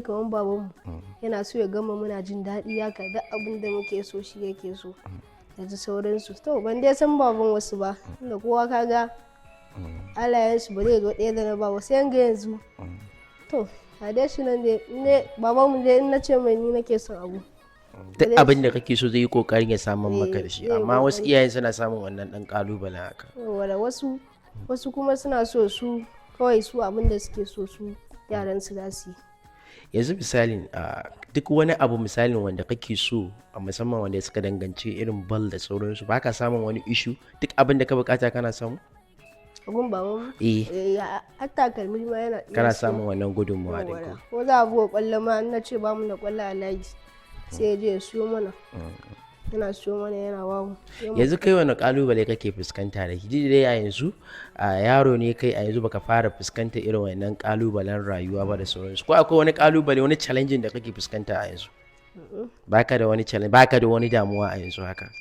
gani kamar babanmu yana so ya gama muna jin daɗi haka duk abin da muke so shi yake so da ji sauransu. To ban dai san baban wasu ba, inda kowa kaga halayensu ba zai zo ɗaya da na baba sai yanga yanzu. To a dai shi nan dai babanmu dai in na ce mai ni nake son abu duk abin da kake so zai yi kokarin ya samun maka da shi, amma wasu iyayen suna samun wannan dan kalubalen haka. Wala wasu kuma suna so su kawai su abin da suke so su yaran su za su yi. Yanzu misalin duk wani abu misalin wanda kake so a musamman wanda suka danganci irin bal da sauransu ba ka samun wani ishu duk abin da ka bukata kana samu? Abun babanmu? Hatta kalmi ma yana kana samun wannan gudunmawa da ku. Ko za a buga kwallo ma na ce ba mu da kwallo a layi sai ya je ya siyo mana. Yana siyo mana yana wawu. Yanzu kai wani kalubale kake fuskanta da shi dai a yanzu yaro ne kai a yanzu baka fara fuskanta irin wannan kalubalen rayuwa ba da sauransu, ko akwai wani kalubale wani challenge da kake fuskanta a yanzu? Baka da wani challenge, baka da wani damuwa a yanzu haka?